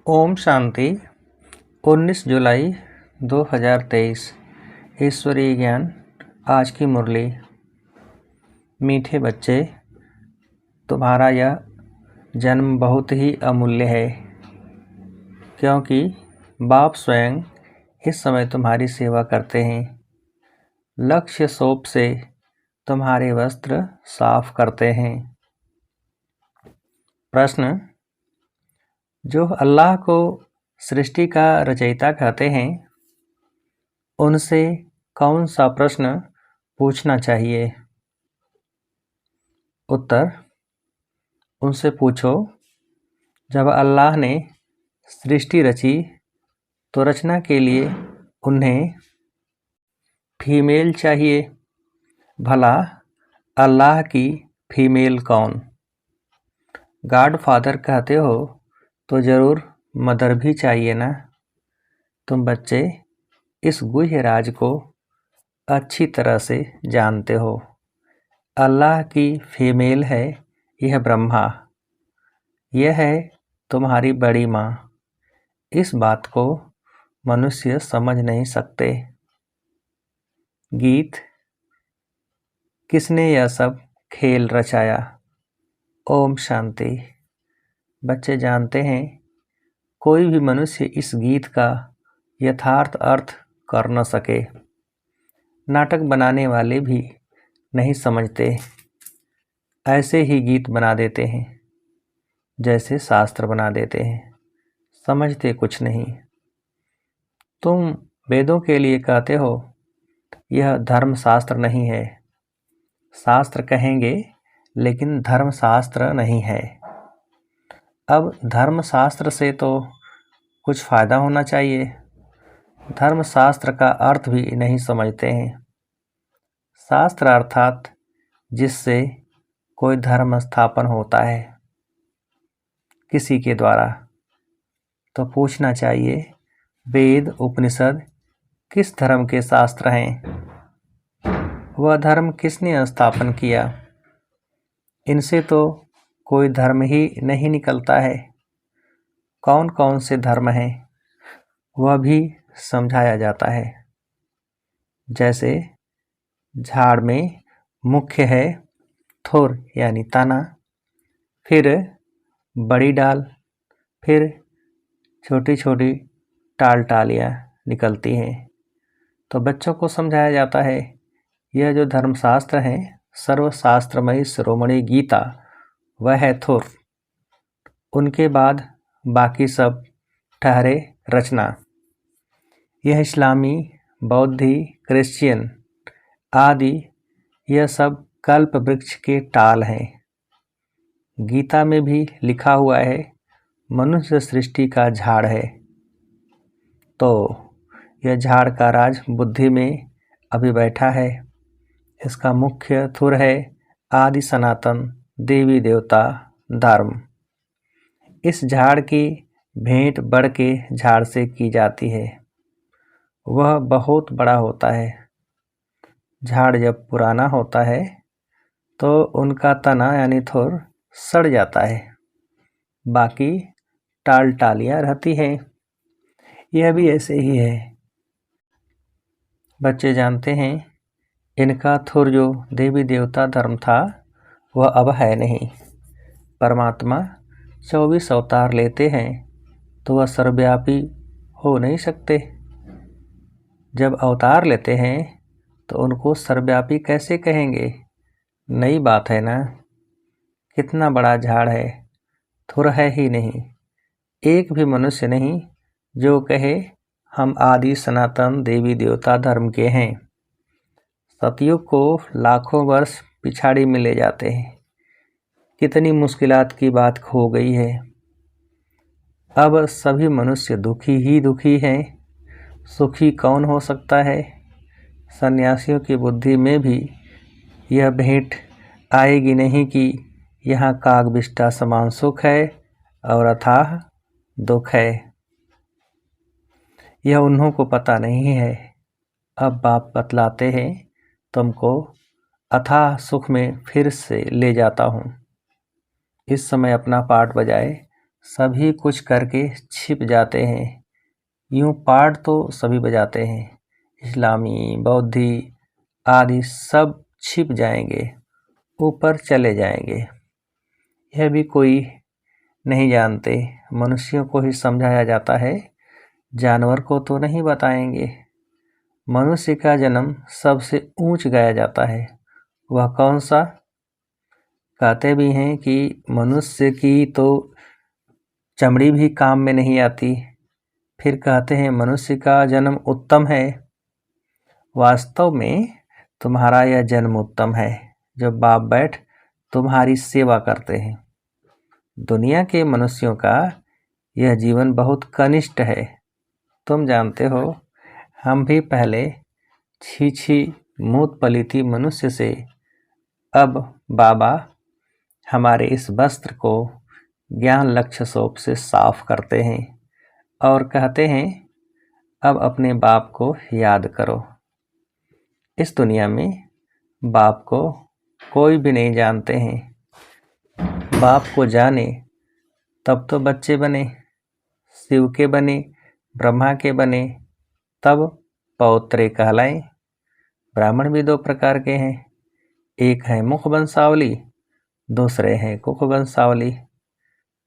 ओम शांति। 19 जुलाई 2023 ईश्वरीय ज्ञान। आज की मुरली। मीठे बच्चे, तुम्हारा यह जन्म बहुत ही अमूल्य है, क्योंकि बाप स्वयं इस समय तुम्हारी सेवा करते हैं। लक्ष्य सोप से तुम्हारे वस्त्र साफ करते हैं। प्रश्न: जो अल्लाह को सृष्टि का रचयिता कहते हैं, उनसे कौन सा प्रश्न पूछना चाहिए? उत्तर: उनसे पूछो, जब अल्लाह ने सृष्टि रची तो रचना के लिए उन्हें फीमेल चाहिए। भला अल्लाह की फीमेल कौन? गॉड फादर कहते हो तो ज़रूर मदर भी चाहिए ना। तुम बच्चे इस गुह्य राज को अच्छी तरह से जानते हो। अल्लाह की फीमेल है यह ब्रह्मा, यह है तुम्हारी बड़ी माँ। इस बात को मनुष्य समझ नहीं सकते। गीत: किसने यह सब खेल रचाया? ओम शांति। बच्चे जानते हैं, कोई भी मनुष्य इस गीत का यथार्थ अर्थ कर न सके। नाटक बनाने वाले भी नहीं समझते, ऐसे ही गीत बना देते हैं जैसे शास्त्र बना देते हैं, समझते कुछ नहीं। तुम वेदों के लिए कहते हो यह धर्मशास्त्र नहीं है। शास्त्र कहेंगे लेकिन धर्मशास्त्र नहीं है। अब धर्मशास्त्र से तो कुछ फ़ायदा होना चाहिए। धर्मशास्त्र का अर्थ भी नहीं समझते हैं। शास्त्र अर्थात जिससे कोई धर्म स्थापन होता है किसी के द्वारा, तो पूछना चाहिए, वेद उपनिषद किस धर्म के शास्त्र हैं? वह धर्म किसने स्थापन किया? इनसे तो कोई धर्म ही नहीं निकलता है। कौन कौन से धर्म हैं वह भी समझाया जाता है। जैसे झाड़ में मुख्य है थोर यानी तना, फिर बड़ी डाल, फिर छोटी छोटी टालियाँ निकलती हैं। तो बच्चों को समझाया जाता है, यह जो धर्मशास्त्र हैं, सर्वशास्त्रमयी शिरोमणि गीता, वह है थोर। उनके बाद बाकी सब ठहरे रचना। यह इस्लामी, बौद्धि, क्रिश्चियन आदि यह सब कल्प वृक्ष के टाल हैं। गीता में भी लिखा हुआ है, मनुष्य सृष्टि का झाड़ है। तो यह झाड़ का राज बुद्धि में अभी बैठा है। इसका मुख्य थुर है आदि सनातन देवी देवता धर्म। इस झाड़ की भेंट बढ़ के झाड़ से की जाती है। वह बहुत बड़ा होता है। झाड़ जब पुराना होता है तो उनका तना यानी थोर सड़ जाता है, बाकी टालियाँ रहती हैं। यह भी ऐसे ही है। बच्चे जानते हैं, इनका थुर जो देवी देवता धर्म था वह अब है नहीं। परमात्मा 24 अवतार लेते हैं तो वह सर्वव्यापी हो नहीं सकते। जब अवतार लेते हैं तो उनको सर्वव्यापी कैसे कहेंगे? नई बात है ना। कितना बड़ा झाड़ है, थुर है ही नहीं। एक भी मनुष्य नहीं जो कहे हम आदि सनातन देवी देवता धर्म के हैं। सतयुग को लाखों वर्ष पिछाड़ी में ले जाते हैं। कितनी मुश्किलात की बात हो गई है। अब सभी मनुष्य दुखी ही दुखी हैं। सुखी कौन हो सकता है? सन्यासियों की बुद्धि में भी यह भेंट आएगी नहीं कि यहाँ काग बिष्टा समान सुख है और अथाह दुख है। यह उन्हों को पता नहीं है। अब बाप बतलाते हैं, तुमको अथाह सुख में फिर से ले जाता हूँ। इस समय अपना पाठ बजाए सभी कुछ करके छिप जाते हैं। यूं पाठ तो सभी बजाते हैं, इस्लामी, बौद्धि आदि सब छिप जाएंगे, ऊपर चले जाएंगे। यह भी कोई नहीं जानते, मनुष्यों को ही समझाया जाता है, जानवर को तो नहीं बताएंगे। मनुष्य का जन्म सबसे ऊंच गाया जाता है, वह कौन सा? कहते भी हैं कि मनुष्य की तो चमड़ी भी काम में नहीं आती, फिर कहते हैं मनुष्य का जन्म उत्तम है। वास्तव में तुम्हारा यह जन्म उत्तम है, जो बाप बैठ तुम्हारी सेवा करते हैं। दुनिया के मनुष्यों का यह जीवन बहुत कनिष्ठ है। तुम जानते हो, हम भी पहले छी मूत पलीती मनुष्य से अब बाबा हमारे इस वस्त्र को ज्ञान लक्ष्य सोप से साफ करते हैं और कहते हैं अब अपने बाप को याद करो। इस दुनिया में बाप को कोई भी नहीं जानते हैं। बाप को जाने तब तो बच्चे बने, शिव के बने, ब्रह्मा के बने, तब पौत्रे कहलाएं। ब्राह्मण भी दो प्रकार के हैं, एक है मुख वंशावली, दूसरे हैं कुख वंशावली।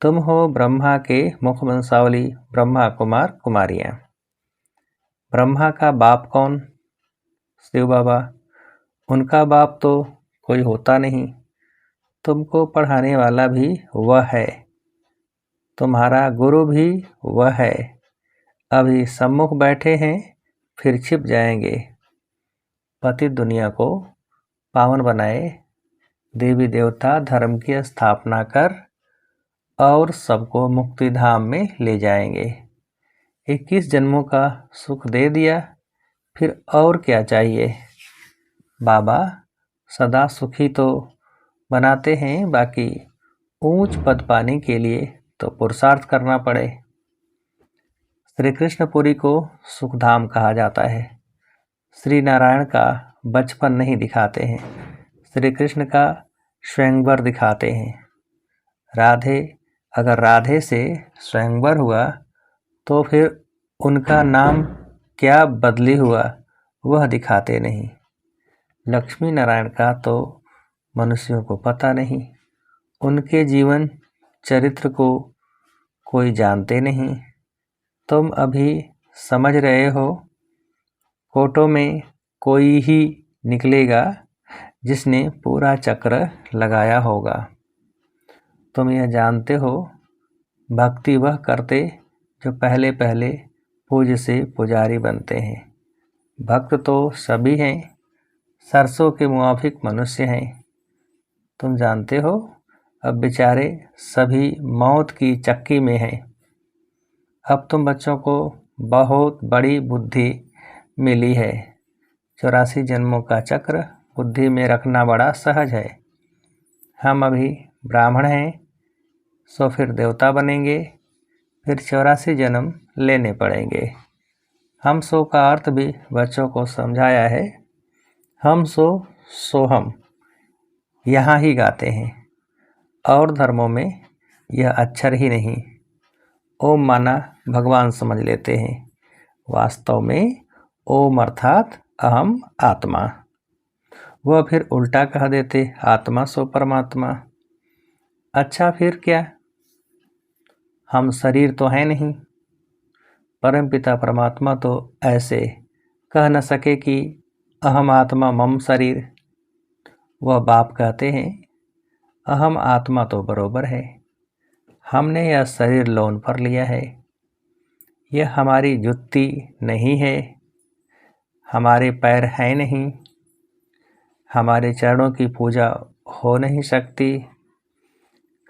तुम हो ब्रह्मा के मुख वंशावली, ब्रह्मा कुमार कुमारियां। ब्रह्मा का बाप कौन? शिव बाबा। उनका बाप तो कोई होता नहीं, तुमको पढ़ाने वाला भी वह है, तुम्हारा गुरु भी वह है। अभी सम्मुख बैठे हैं, फिर छिप जाएंगे। पतित दुनिया को पावन बनाए, देवी देवता धर्म की स्थापना कर और सबको मुक्ति धाम में ले जाएंगे। 21 जन्मों का सुख दे दिया, फिर और क्या चाहिए? बाबा सदा सुखी तो बनाते हैं, बाकी ऊंच पद पाने के लिए तो पुरुषार्थ करना पड़े। श्री कृष्णपुरी को सुखधाम कहा जाता है। श्री नारायण का बचपन नहीं दिखाते हैं, श्री कृष्ण का स्वयंवर दिखाते हैं। राधे, अगर राधे से स्वयंवर हुआ तो फिर उनका नाम क्या बदली हुआ, वह दिखाते नहीं। लक्ष्मी नारायण का तो मनुष्यों को पता नहीं, उनके जीवन चरित्र को कोई जानते नहीं। तुम अभी समझ रहे हो, कोटों में कोई ही निकलेगा जिसने पूरा चक्र लगाया होगा। तुम यह जानते हो, भक्ति वह करते जो पहले पहले पूज्य से पुजारी बनते हैं। भक्त तो सभी हैं, सरसों के मुआफिक मनुष्य हैं। तुम जानते हो, अब बेचारे सभी मौत की चक्की में हैं। अब तुम बच्चों को बहुत बड़ी बुद्धि मिली है। 84 जन्मों का चक्र बुद्धि में रखना बड़ा सहज है। हम अभी ब्राह्मण हैं, सो फिर देवता बनेंगे, फिर 84 जन्म लेने पड़ेंगे। हम सो का अर्थ भी बच्चों को समझाया है। हम सो हम यहाँ ही गाते हैं, और धर्मों में यह अक्षर ही नहीं। ओम माना भगवान समझ लेते हैं, वास्तव में ओम अर्थात अहम आत्मा। वह फिर उल्टा कह देते, आत्मा सो परमात्मा। अच्छा फिर क्या? हम शरीर तो हैं नहीं। परमपिता परमात्मा तो ऐसे कह न सके कि अहम आत्मा मम शरीर। वह बाप कहते हैं, अहम आत्मा तो बरोबर है, हमने यह शरीर लोन पर लिया है। यह हमारी जुत्ती नहीं है, हमारे पैर हैं नहीं, हमारे चरणों की पूजा हो नहीं सकती।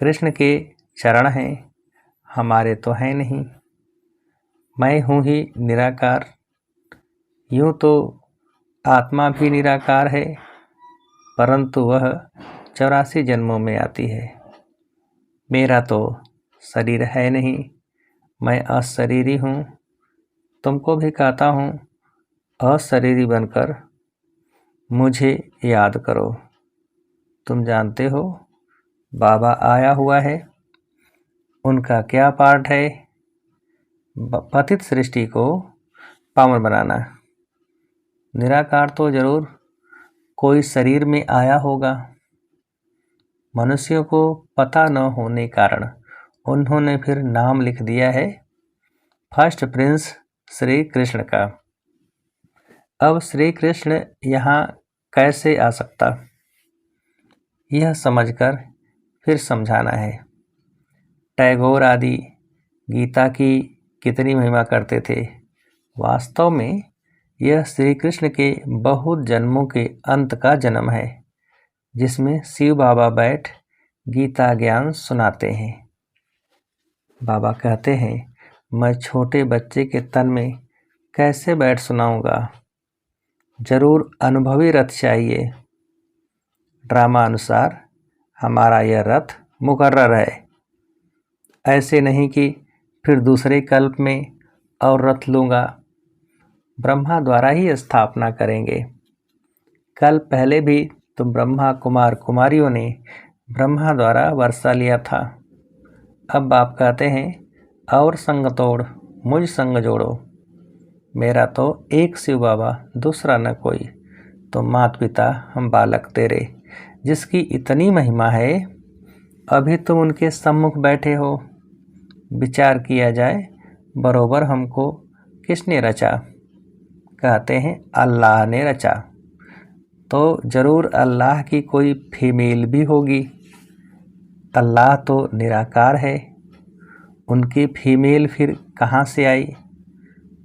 कृष्ण के चरण हैं, हमारे तो हैं नहीं। मैं हूँ ही निराकार। यूँ तो आत्मा भी निराकार है, परंतु वह 84 जन्मों में आती है। मेरा तो शरीर है नहीं, मैं अशरीरी हूँ। तुमको भी कहता हूँ, अशरीरी बनकर मुझे याद करो। तुम जानते हो, बाबा आया हुआ है, उनका क्या पार्ट है? पतित सृष्टि को पावन बनाना। निराकार तो जरूर कोई शरीर में आया होगा। मनुष्यों को पता न होने कारण उन्होंने फिर नाम लिख दिया है फर्स्ट प्रिंस श्री कृष्ण का। अब श्री कृष्ण यहाँ कैसे आ सकता, यह समझकर फिर समझाना है। टैगोर आदि गीता की कितनी महिमा करते थे। वास्तव में यह श्री कृष्ण के बहुत जन्मों के अंत का जन्म है, जिसमें शिव बाबा बैठ गीता ज्ञान सुनाते हैं। बाबा कहते हैं, मैं छोटे बच्चे के तन में कैसे बैठ सुनाऊंगा, जरूर अनुभवी रथ चाहिए। ड्रामा अनुसार हमारा यह रथ मुकर्रर है, ऐसे नहीं कि फिर दूसरे कल्प में और रथ लूँगा। ब्रह्मा द्वारा ही स्थापना करेंगे। कल पहले भी तो ब्रह्मा कुमार कुमारियों ने ब्रह्मा द्वारा वर्षा लिया था। अब आप कहते हैं और संग तोड़ मुझ संग जोड़ो। मेरा तो एक शिव बाबा दूसरा न कोई, तो मात पिता हम बालक तेरे, जिसकी इतनी महिमा है। अभी तुम उनके सम्मुख बैठे हो। विचार किया जाए बरोबर हमको किसने रचा? कहते हैं अल्लाह ने रचा, तो ज़रूर अल्लाह की कोई फीमेल भी होगी। अल्लाह तो निराकार है, उनकी फीमेल फिर कहाँ से आई?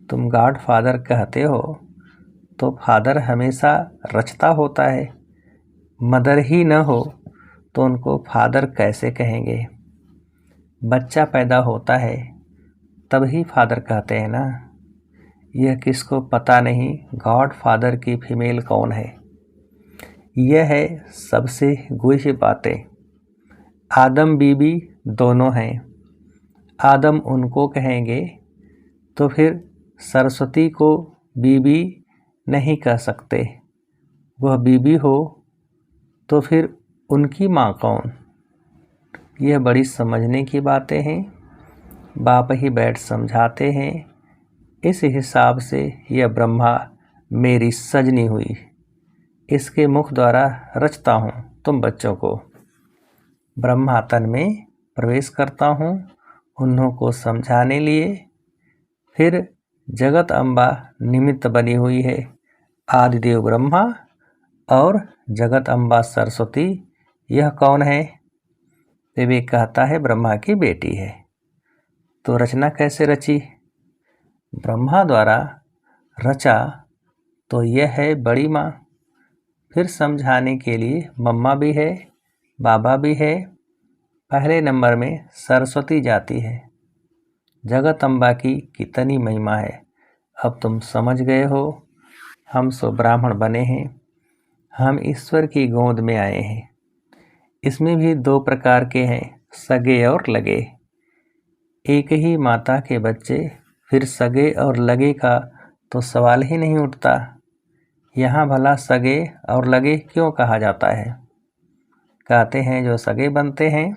तुम गॉड फादर कहते हो, तो फादर हमेशा रचता होता है। मदर ही न हो तो उनको फादर कैसे कहेंगे? बच्चा पैदा होता है तभी फादर कहते हैं ना। यह किसको पता नहीं गॉड फादर की फीमेल कौन है। यह है सबसे गुह्य बातें। आदम बीबी दोनों हैं। आदम उनको कहेंगे तो फिर सरस्वती को बीबी नहीं कह सकते। वह बीबी हो तो फिर उनकी माँ कौन? यह बड़ी समझने की बातें हैं। बाप ही बैठ समझाते हैं। इस हिसाब से यह ब्रह्मा मेरी सजनी हुई। इसके मुख द्वारा रचता हूँ तुम बच्चों को। ब्रह्मा तन में प्रवेश करता हूँ उन्हों को समझाने लिए। फिर जगत अम्बा निमित्त बनी हुई है। आदिदेव ब्रह्मा और जगत अम्बा सरस्वती, यह कौन है? विवेक कहता है ब्रह्मा की बेटी है। तो रचना कैसे रची? ब्रह्मा द्वारा रचा तो यह है बड़ी माँ। फिर समझाने के लिए मम्मा भी है, बाबा भी है। पहले नंबर में सरस्वती जाती है। जगत अम्बा की कितनी महिमा है, अब तुम समझ गए हो। हम सो ब्राह्मण बने हैं, हम ईश्वर की गोद में आए हैं। इसमें भी दो प्रकार के हैं, सगे और लगे। एक ही माता के बच्चे, फिर सगे और लगे का तो सवाल ही नहीं उठता। यहाँ भला सगे और लगे क्यों कहा जाता है? कहते हैं जो सगे बनते हैं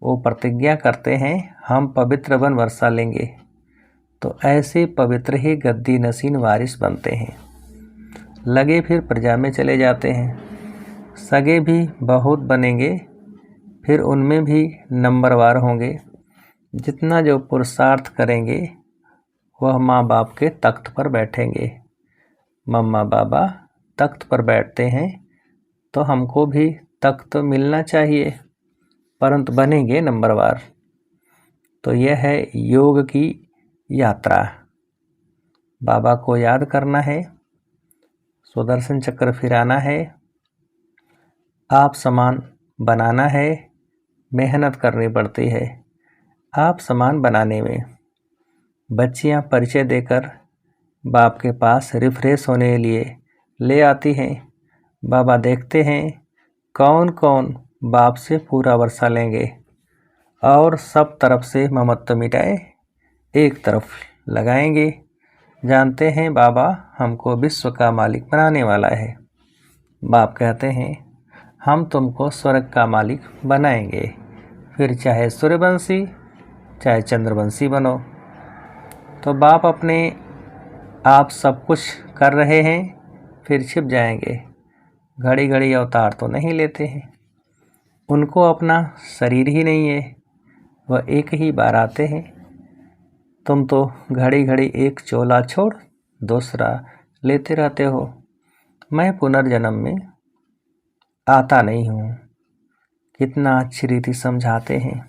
वो प्रतिज्ञा करते हैं हम पवित्र बन वर्षा लेंगे, तो ऐसे पवित्र ही गद्दी नसीन वारिस बनते हैं। लगे फिर प्रजा में चले जाते हैं। सगे भी बहुत बनेंगे, फिर उनमें भी नंबरवार होंगे। जितना जो पुरुषार्थ करेंगे वह माँ बाप के तख्त पर बैठेंगे। मम्मा बाबा तख्त पर बैठते हैं तो हमको भी तख्त मिलना चाहिए, परंतु बनेंगे नंबरवार। तो यह है योग की यात्रा। बाबा को याद करना है, सुदर्शन चक्र फिराना है, आप समान बनाना है। मेहनत करनी पड़ती है आप समान बनाने में। बच्चियां परिचय देकर बाप के पास रिफ्रेश होने के लिए ले आती हैं। बाबा देखते हैं कौन कौन बाप से पूरा वर्षा लेंगे और सब तरफ से ममत्व मिटाए एक तरफ लगाएंगे। जानते हैं बाबा हमको विश्व का मालिक बनाने वाला है। बाप कहते हैं हम तुमको स्वर्ग का मालिक बनाएंगे, फिर चाहे सूर्यवंशी चाहे चंद्रवंशी बनो। तो बाप अपने आप सब कुछ कर रहे हैं, फिर छिप जाएंगे। घड़ी घड़ी अवतार तो नहीं लेते हैं, उनको अपना शरीर ही नहीं है, वह एक ही बार आते हैं। तुम तो घड़ी घड़ी एक चोला छोड़ दूसरा लेते रहते हो। मैं पुनर्जन्म में आता नहीं हूँ। कितना अच्छी रीति समझाते हैं।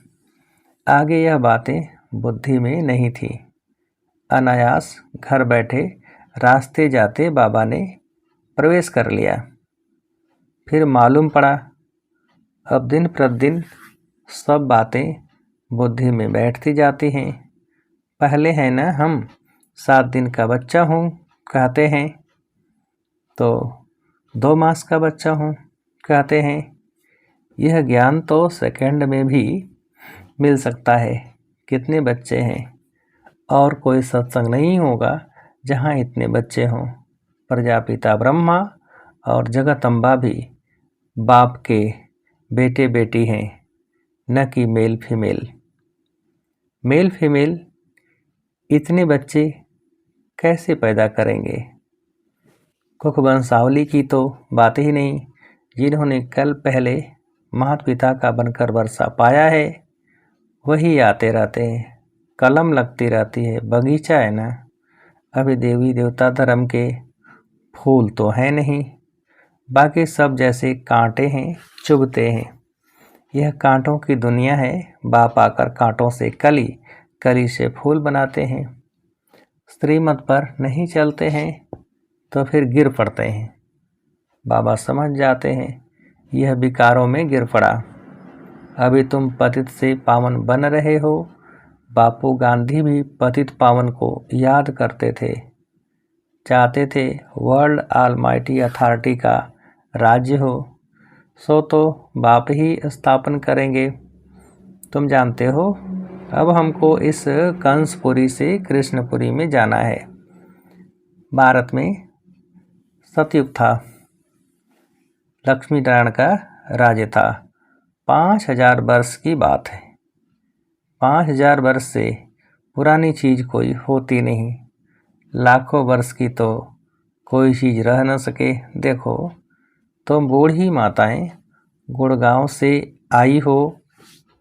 आगे यह बातें बुद्धि में नहीं थी। अनायास घर बैठे रास्ते जाते बाबा ने प्रवेश कर लिया। फिर मालूम पड़ा अब दिन प्रतिदिन सब बातें बुद्धि में बैठती जाती हैं। पहले है ना हम 7 दिन का बच्चा हूँ कहते हैं, तो 2 मास का बच्चा हूँ कहते हैं। यह ज्ञान तो सेकंड में भी मिल सकता है। कितने बच्चे हैं, और कोई सत्संग नहीं होगा जहाँ इतने बच्चे हों। प्रजापिता ब्रह्मा और जगदम्बा भी बाप के बेटे बेटी हैं, न कि मेल फीमेल। मेल फीमेल इतने बच्चे कैसे पैदा करेंगे। कुक वंशावली की तो बात ही नहीं। जिन्होंने कल पहले माता पिता का बनकर वर्षा पाया है वही आते रहते हैं। कलम लगती रहती है, बगीचा है ना। अभी देवी देवता धर्म के फूल तो हैं नहीं, बाकी सब जैसे कांटे हैं, चुभते हैं। यह कांटों की दुनिया है। बाप आकर कांटों से कली, कली से फूल बनाते हैं। श्रीमत पर नहीं चलते हैं तो फिर गिर पड़ते हैं। बाबा समझ जाते हैं यह विकारों में गिर पड़ा। अभी तुम पतित से पावन बन रहे हो। बापू गांधी भी पतित पावन को याद करते थे, चाहते थे वर्ल्ड ऑलमाइटी अथॉरिटी का राज्य हो। सो तो बाप ही स्थापन करेंगे। तुम जानते हो अब हमको इस कंसपुरी से कृष्णपुरी में जाना है। भारत में सतयुग था, लक्ष्मी नारायण का राज्य था। 5000 वर्ष की बात है। 5000 वर्ष से पुरानी चीज़ कोई होती नहीं। लाखों वर्ष की तो कोई चीज़ रह न सके। देखो तुम बूढ़ी माताएं गुड़गांव से आई हो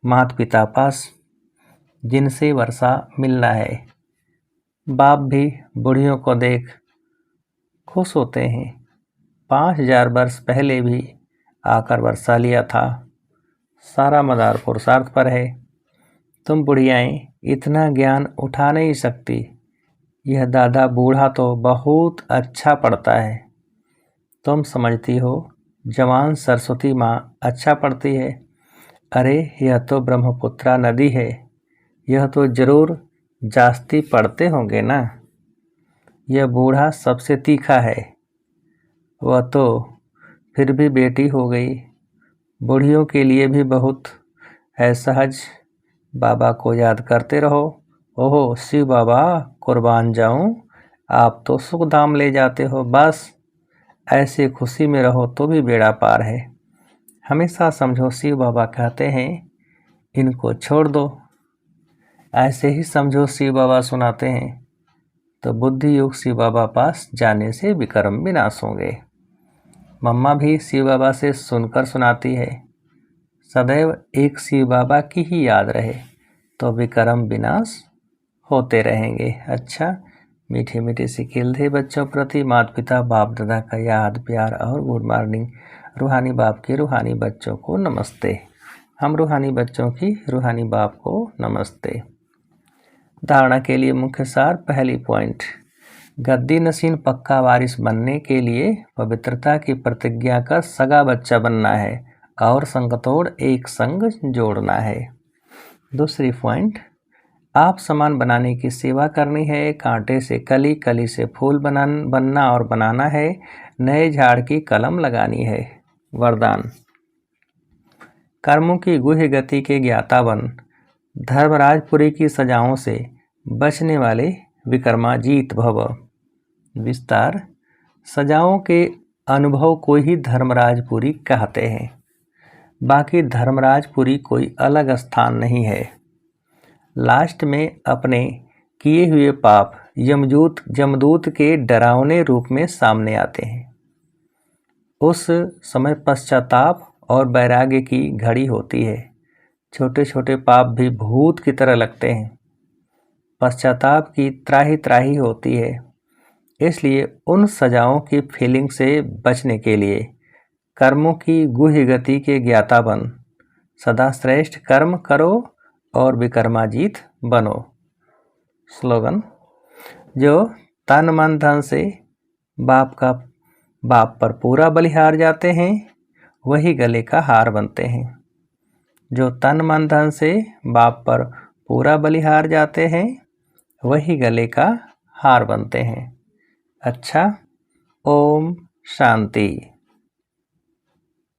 माता पिता पास, जिनसे वर्षा मिलना है। बाप भी बूढ़ियों को देख खुश होते हैं। 5000 वर्ष पहले भी आकर वर्षा लिया था। सारा मदार पुरुषार्थ पर है। तुम बुढ़ियाएं इतना ज्ञान उठा नहीं सकती। यह दादा बूढ़ा तो बहुत अच्छा पढ़ता है। तुम समझती हो जवान सरस्वती माँ अच्छा पढ़ती है। अरे यह तो ब्रह्मपुत्रा नदी है, यह तो जरूर जास्ती पढ़ते होंगे ना। यह बूढ़ा सबसे तीखा है। वह तो फिर भी बेटी हो गई। बूढ़ियों के लिए भी बहुत है सहज। बाबा को याद करते रहो। ओहो शिव बाबा कुर्बान जाऊं, आप तो सुख धाम ले जाते हो। बस ऐसे खुशी में रहो तो भी बेड़ा पार है। हमेशा समझो शिव बाबा कहते हैं इनको छोड़ दो। ऐसे ही समझो शिव बाबा सुनाते हैं तो बुद्धि युग शिव बाबा पास जाने से विक्रम विनाश होंगे। मम्मा भी शिव बाबा से सुनकर सुनाती है। सदैव एक शिव बाबा की ही याद रहे तो विक्रम विनाश होते रहेंगे। अच्छा, मीठे मीठे सिकिल थे बच्चों प्रति माता पिता बाप दादा का याद प्यार और गुड मॉर्निंग। रूहानी बाप के रूहानी बच्चों को नमस्ते। हम रूहानी बच्चों की रूहानी बाप को नमस्ते। धारणा के लिए मुख्य सार। पहली पॉइंट, गद्दी नसीन पक्का वारिस बनने के लिए पवित्रता की प्रतिज्ञा कर सगा बच्चा बनना है और संगतोड़ एक संग जोड़ना है। दूसरी पॉइंट, आप समान बनाने की सेवा करनी है। कांटे से कली, कली से फूल बनना और बनाना है। नए झाड़ की कलम लगानी है। वरदान, कर्मों की गुह्य गति के ज्ञाता बन। धर्मराजपुरी की सजाओं से बचने वाले विक्रमाजीत भव। विस्तार, सजाओं के अनुभव को ही धर्मराजपुरी कहते हैं। बाकी धर्मराजपुरी कोई अलग स्थान नहीं है। लास्ट में अपने किए हुए पाप यमदूत के डरावने रूप में सामने आते हैं। उस समय पश्चाताप और वैराग्य की घड़ी होती है। छोटे छोटे पाप भी भूत की तरह लगते हैं। पश्चाताप की त्राही त्राही होती है। इसलिए उन सजाओं की फीलिंग से बचने के लिए कर्मों की गुह्य गति के ज्ञाता बन सदा श्रेष्ठ कर्म करो और विकर्माजीत बनो। स्लोगन: जो तन मन धन से बाप पर पूरा बलिहार जाते हैं वही गले का हार बनते हैं। जो तन मन धन से बाप पर पूरा बलिहार जाते हैं वही गले का हार बनते हैं। अच्छा, ओम शांति।